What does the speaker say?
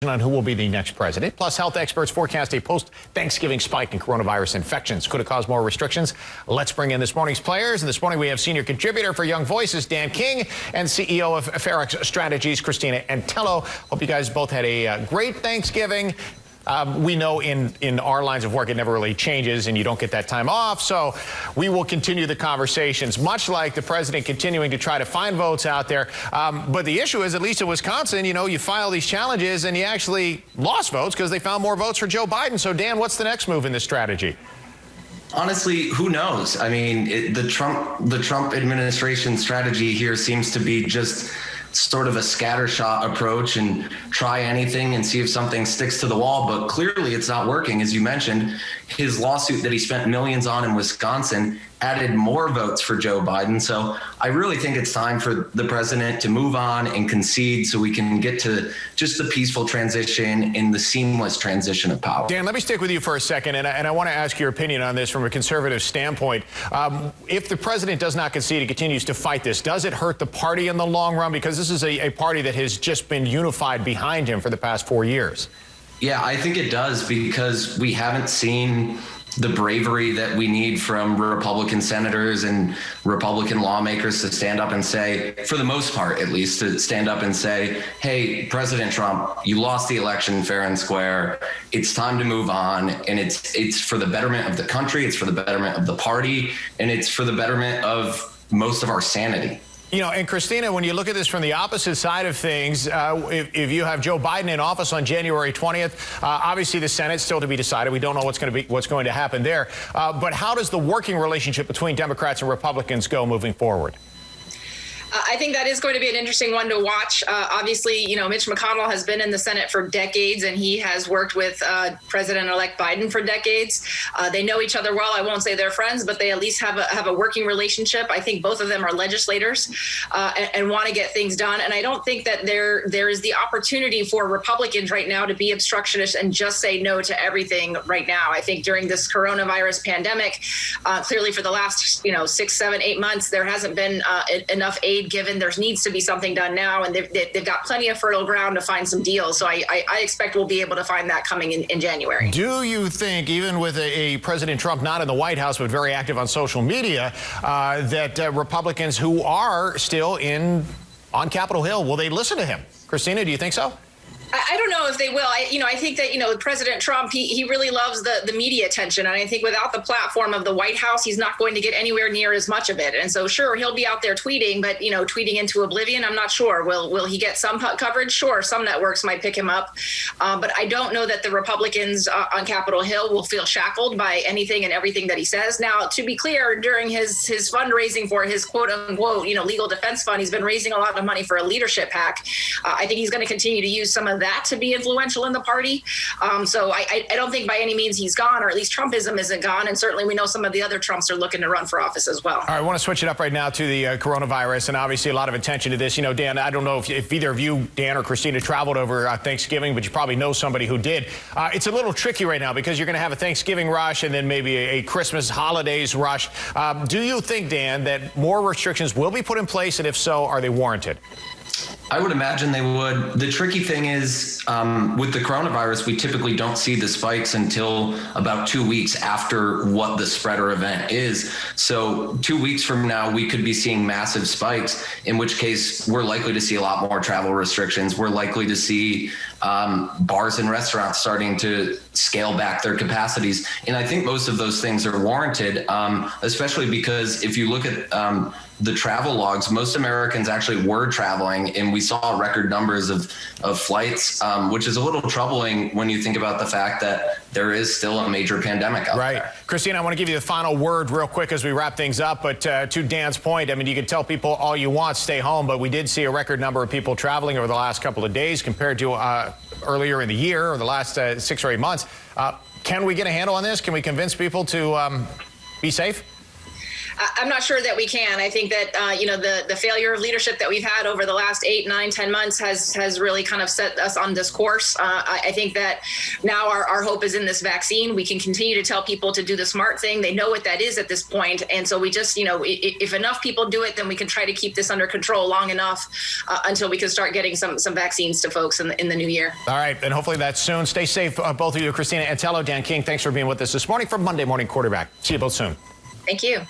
on who will be the next president. Plus, health experts forecast a post-Thanksgiving spike in coronavirus infections. Could it cause more restrictions? Let's bring in this morning's players. And this morning we have senior contributor for Young Voices, Dan King, and CEO of Ferox Strategies, Cristina Antelo. Hope you guys both had a great Thanksgiving. We know in our lines of work it never really changes and you don't get that time off, so we will continue the conversations, much like the president continuing to try to find votes out there. But the issue is, at least in Wisconsin, you know, you file these challenges and you actually lost votes because they found more votes for Joe Biden. So, Dan, what's the next move in this strategy? Honestly, who knows? I mean, the Trump administration strategy here seems to be just sort of a scattershot approach and try anything and see if something sticks to the wall. But clearly it's not working. As you mentioned, his lawsuit that he spent millions on in Wisconsin added more votes for Joe Biden. So I really think it's time for the president to move on and concede so we can get to just the peaceful transition and the seamless transition of power. Dan, let me stick with you for a second, and I want to ask your opinion on this from a conservative standpoint. If the president does not concede and continues to fight this, does it hurt the party in the long run? Because this is a party that has just been unified behind him for the past 4 years. Yeah, I think it does, because we haven't seen the bravery that we need from Republican senators and Republican lawmakers to stand up and say, for the most part at least, to stand up and say, hey, President Trump, you lost the election fair and square. It's time to move on. And it's for the betterment of the country. It's for the betterment of the party. And it's for the betterment of most of our sanity. You know, and Cristina, when you look at this from the opposite side of things, if you have Joe Biden in office on January 20th, obviously the Senate's still to be decided. We don't know what's going to happen there. But how does the working relationship between Democrats and Republicans go moving forward? I think that is going to be an interesting one to watch. Obviously, you know, Mitch McConnell has been in the Senate for decades, and he has worked with President-elect Biden for decades. They know each other well. I won't say they're friends, but they at least have a working relationship. I think both of them are legislators and want to get things done. And I don't think that there is the opportunity for Republicans right now to be obstructionists and just say no to everything right now. I think during this coronavirus pandemic, clearly for the last 6, 7, 8 months, there hasn't been enough aid given. There needs to be something done now, and they've got plenty of fertile ground to find some deals. So I expect we'll be able to find that coming in January. Do you think, even with a President Trump not in the White House but very active on social media, that Republicans who are still on Capitol Hill, will they listen to him? Cristina, do you think so? I don't know if they will. I think that, President Trump, he really loves the media attention. And I think without the platform of the White House, he's not going to get anywhere near as much of it. And so, sure, he'll be out there tweeting, but, tweeting into oblivion, I'm not sure. Will he get some coverage? Sure, some networks might pick him up. But I don't know that the Republicans on Capitol Hill will feel shackled by anything and everything that he says. Now, to be clear, during his fundraising for his quote unquote, legal defense fund, he's been raising a lot of money for a leadership PAC. I think he's going to continue to use some of that to be influential in the party. So I don't think by any means he's gone, or at least Trumpism isn't gone. And certainly we know some of the other Trumps are looking to run for office as well. All right, I want to switch it up right now to the coronavirus, and obviously a lot of attention to this. Dan, I don't know if either of you, Dan or Cristina, traveled over Thanksgiving, but you probably know somebody who did. It's a little tricky right now because you're going to have a Thanksgiving rush and then maybe a Christmas holidays rush. Do you think, Dan, that more restrictions will be put in place, and if so, are they warranted? I would imagine they would. The tricky thing is, with the coronavirus, we typically don't see the spikes until about 2 weeks after what the spreader event is. So 2 weeks from now, we could be seeing massive spikes, in which case we're likely to see a lot more travel restrictions. We're likely to see bars and restaurants starting to scale back their capacities. And I think most of those things are warranted, especially because if you look at the travel logs, most Americans actually were traveling, and we saw record numbers of flights, which is a little troubling when you think about the fact that there is still a major pandemic out there. Right. Cristina, I want to give you the final word real quick as we wrap things up. But to Dan's point, I mean, you can tell people all you want, stay home, but we did see a record number of people traveling over the last couple of days compared to earlier in the year or the last 6 or 8 months. Can we get a handle on this? Can we convince people to be safe? I'm not sure that we can. I think that the failure of leadership that we've had over the last 8, 9, 10 months has really kind of set us on this course. I think that now our hope is in this vaccine. We can continue to tell people to do the smart thing. They know what that is at this point, and so we just if enough people do it, then we can try to keep this under control long enough until we can start getting some vaccines to folks in the new year. All right, and hopefully that's soon. Stay safe, both of you. Cristina Antelo, Dan King, thanks for being with us this morning from Monday Morning Quarterback. See you both soon. Thank you.